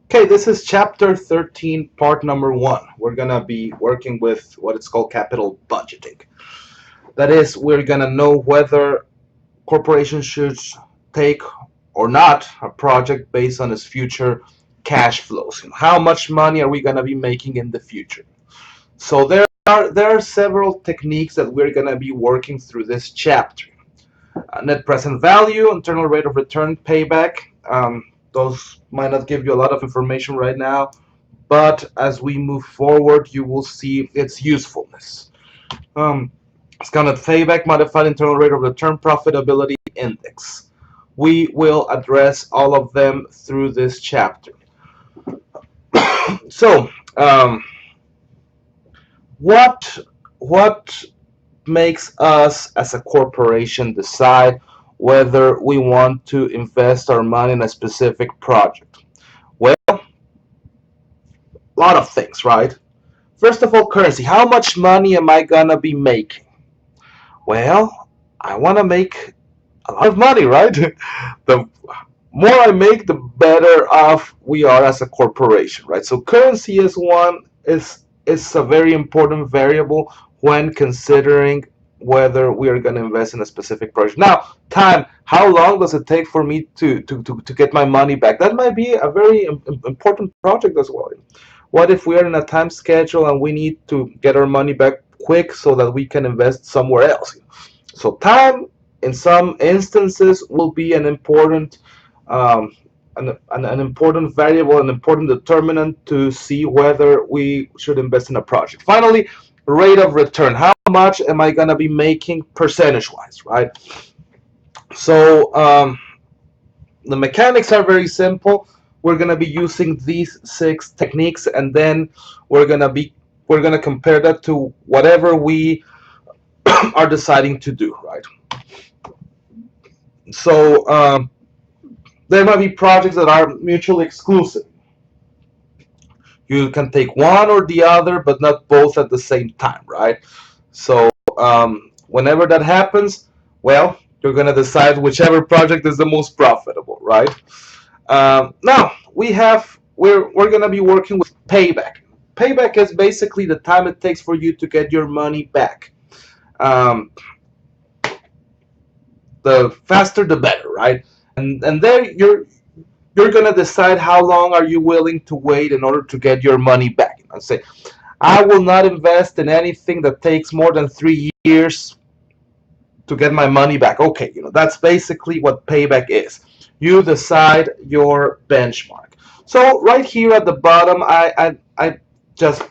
Okay, this is chapter 13, part number 1. We're going to be working with what it's called capital budgeting. That is, we're going to know whether corporations should take or not a project based on its future cash flows. How much money are we going to be making in the future? So there are several techniques that we're going to be working through this chapter. Net present value, internal rate of return, payback. Those might not give you a lot of information right now, but as we move forward, you will see its usefulness. Um, Discounted payback, modified internal rate of return, profitability index. We will address all of them through this chapter. So, what what makes us as a corporation decide whether we want to invest our money in a specific project? Well, a lot of things, right? First of all, currency. How much money am I gonna be making? Well, I want to make a lot of money, right? The more I make, the better off we are as a corporation, right? So currency is a very important variable when considering whether we are going to invest in a specific project. Now, time. How long does it take for me to get my money back? That might be a very important project as well. What if we are in a time schedule and we need to get our money back quick so that we can invest somewhere else? So time, in some instances, will be um, an important variable, an important determinant to see whether we should invest in a project. Finally, rate of return. How much am I going to be making percentage-wise, right? So the mechanics are very simple. We're going to be using these 6 techniques, and then we're going to be we're going to compare that to whatever we are deciding to do, right? So there might be projects that are mutually exclusive. You can take one or the other, but not both at the same time, right? So whenever that happens, well, you're going to decide whichever project is the most profitable, right? Now we're going to be working with payback. Payback is basically the time it takes for you to get your money back. Um, the faster, the better, right? And there you're gonna decide how long are you willing to wait in order to get your money back. I say, I will not invest in anything that takes more than 3 years to get my money back. Okay, that's basically what payback is. You decide your benchmark. So right here at the bottom, I just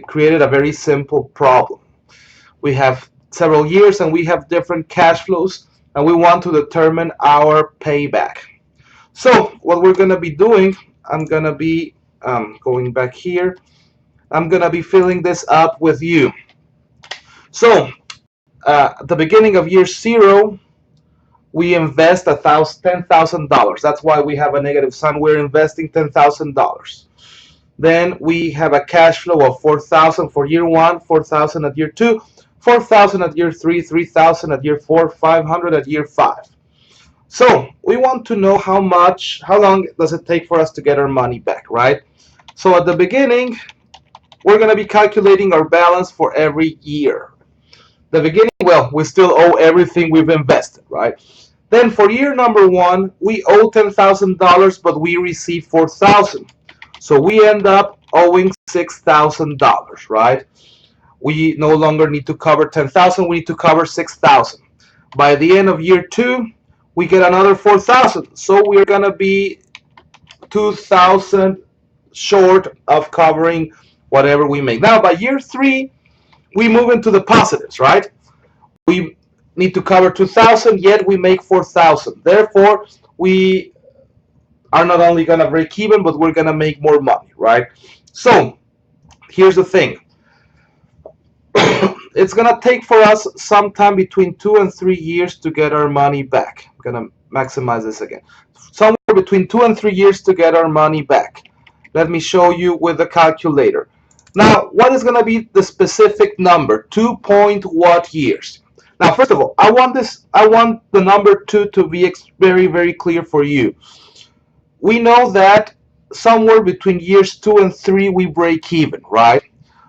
created a very simple problem. We have several years and we have different cash flows, and we want to determine our payback. So what we're going to be doing, I'm going to be going back here. I'm going to be filling this up with you. So at the beginning of year 0, we invest $10,000. That's why we have a negative sign. We're investing $10,000. Then we have a cash flow of 4,000 for year 1, 4,000 at year 2, 4,000 at year 3, 3,000 at year 4, 500 at year 5. So we want to know how long does it take for us to get our money back, right? So at the beginning, we're going to be calculating our balance for every year. The beginning, well, we still owe everything we've invested, right? Then for year number 1, we owe $10,000, but we receive 4,000. So we end up owing $6,000, right? We no longer need to cover 10,000, we need to cover 6,000. By the end of year 2, we get another 4,000. So we're going to be 2,000 short of covering whatever we make. Now, by year 3, we move into the positives, right? We need to cover 2,000, yet we make 4,000. Therefore, we are not only going to break even, but we're going to make more money, right? So, here's the thing. It's going to take for us sometime between 2 and 3 years to get our money back. I'm going to maximize this again. Somewhere between 2 and 3 years to get our money back. Let me show you with the calculator. Now, what is going to be the specific number? 2 point what years? Now, first of all, I want the number 2 to be very, very clear for you. We know that somewhere between years 2 and 3 we break even, right?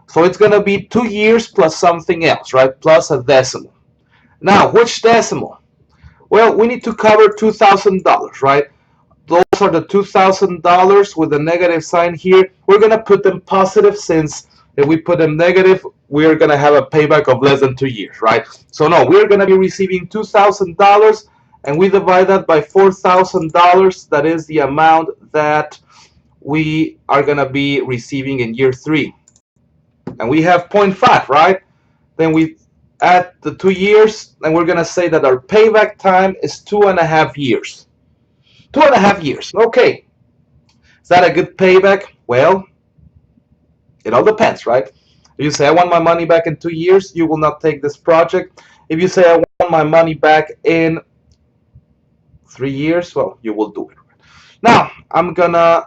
So it's going to be 2 years plus something else, right? Plus a decimal. Now, which decimal? Well, we need to cover $2,000, right? Those are the $2,000 with a negative sign here. We're going to put them positive, since if we put them negative, we're going to have a payback of less than 2 years, right? So no, we're going to be receiving $2,000, and we divide that by $4,000. That is the amount that we are going to be receiving in year 3. And we have 0.5, right? Then we add the 2 years, and we're going to say that our payback time is 2.5 years. 2.5 years. Okay. Is that a good payback? Well, it all depends, right? If you say I want my money back in 2 years, you will not take this project. If you say I want my money back in 3 years, well, you will do it. Now, I'm gonna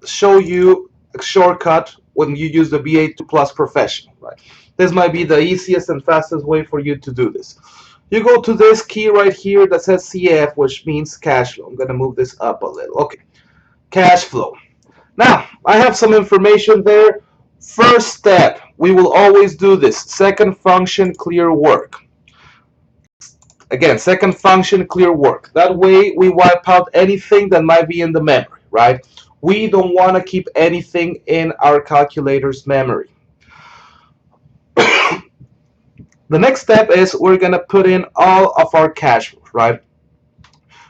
show you a shortcut when you use the BA2 Plus Professional, right? This might be the easiest and fastest way for you to do this. You go to this key right here that says CF, which means cash flow. I'm gonna move this up a little. Okay, cash flow. Now, I have some information there. First step, we will always do this. Second function, clear work. Again, second function, clear work. That way we wipe out anything that might be in the memory, right? We don't want to keep anything in our calculator's memory. The next step is we're going to put in all of our cash flows, right?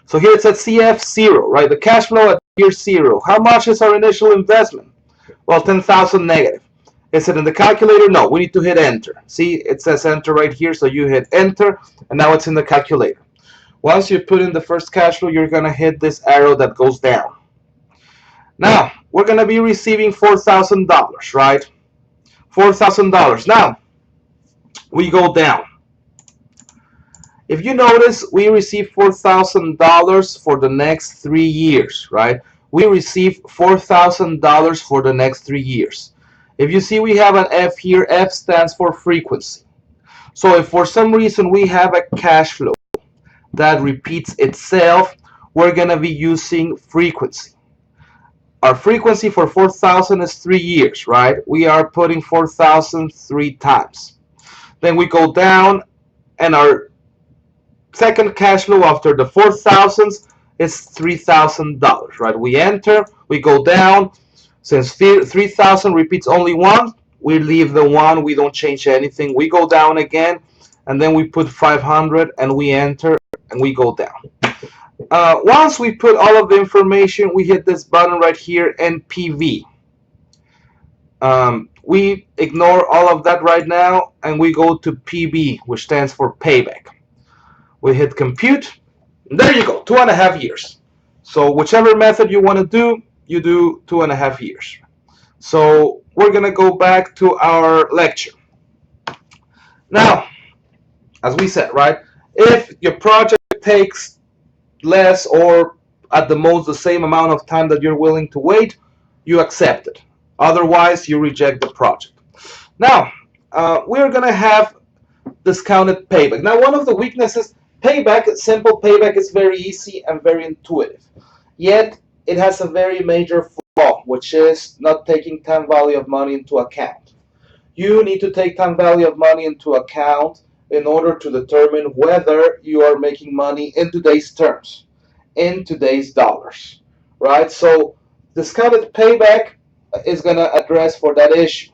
So here it says CF0, right? The cash flow at year 0. How much is our initial investment? Well, 10,000 negative. Is it in the calculator? No, we need to hit enter. See, it says enter right here, so you hit enter, and now it's in the calculator. Once you put in the first cash flow, you're going to hit this arrow that goes down. Now, we're going to be receiving $4,000, right? $4,000. Now, we go down. If you notice, we receive $4,000 for the next 3 years, right? We receive $4,000 for the next 3 years. If you see we have an F here, F stands for frequency. So if for some reason we have a cash flow that repeats itself, we're going to be using frequency. Our frequency for 4,000 is 3 years, right? We are putting 4,000 3 times. Then we go down, and our second cash flow after the 4,000s is $3,000, right? We enter, we go down. Since 3,000 repeats only once, we leave the 1, we don't change anything. We go down again, and then we put 500, and we enter, and we go down. Once we put all of the information, we hit this button right here, NPV. We ignore all of that right now, and we go to PB, which stands for payback. We hit compute, and there you go, 2.5 years. So whichever method you want to do, you do 2.5 years. So we're going to go back to our lecture. Now, as we said, right, if your project takes less or at the most the same amount of time that you're willing to wait, you accept it. Otherwise, you reject the project. Now, we're going to have discounted payback. Now, one of the weaknesses, payback, simple payback is very easy and very intuitive. Yet, it has a very major flaw, which is not taking time value of money into account. You need to take time value of money into account in order to determine whether you are making money in today's terms, in today's dollars, right? So discounted payback is going to address for that issue.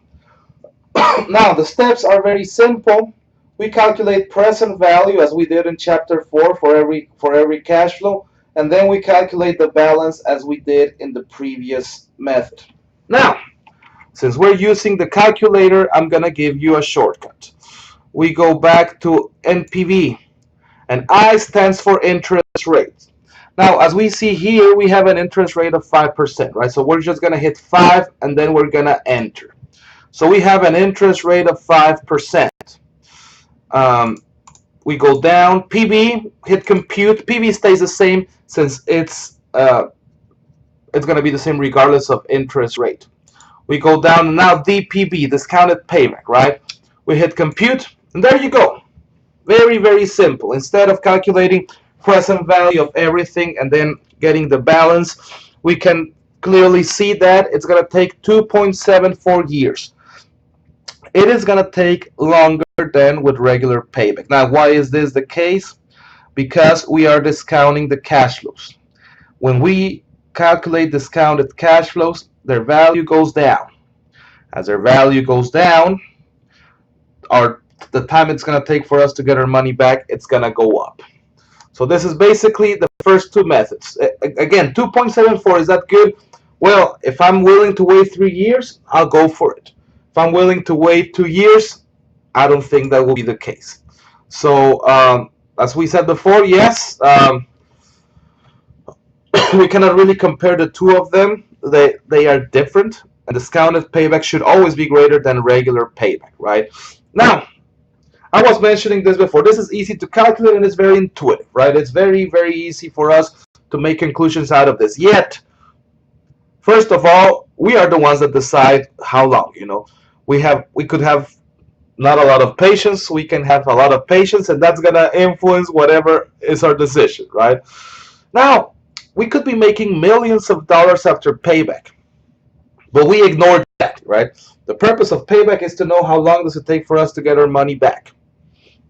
Now, the steps are very simple. We calculate present value as we did in chapter 4 for every cash flow, and then we calculate the balance as we did in the previous method. Now, since we're using the calculator, I'm going to give you a shortcut. We go back to NPV, and I stands for interest rate. Now, as we see here, we have an interest rate of 5%, right? So we're just going to hit 5, and then we're going to enter. So we have an interest rate of 5%. We go down, PB, hit compute. PB stays the same since it's going to be the same regardless of interest rate. We go down, and now DPB, discounted payback, right? We hit compute, and there you go. Very, very simple. Instead of calculating present value of everything and then getting the balance, we can clearly see that it's going to take 2.74 years. It is going to take longer than with regular payback. Now, why is this the case? Because we are discounting the cash flows. When we calculate discounted cash flows, their value goes down. As their value goes down, our the time it's going to take for us to get our money back, it's going to go up. So this is basically the first two methods. Again, 2.74, is that good? Well, if I'm willing to wait 3 years, I'll go for it. If I'm willing to wait 2 years, I don't think that will be the case. So as we said before, yes, we cannot really compare the two of them. They are different, and discounted payback should always be greater than regular payback, right? Now, I was mentioning this before. This is easy to calculate and it's very intuitive, right? It's very, very easy for us to make conclusions out of this. Yet, first of all, we are the ones that decide how long. We could have not a lot of patience. We can have a lot of patience, and that's gonna influence whatever is our decision, right? Now, we could be making millions of dollars after payback, but we ignore that, right? The purpose of payback is to know how long does it take for us to get our money back.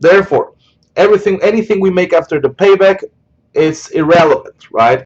Therefore, anything we make after the payback is irrelevant, right?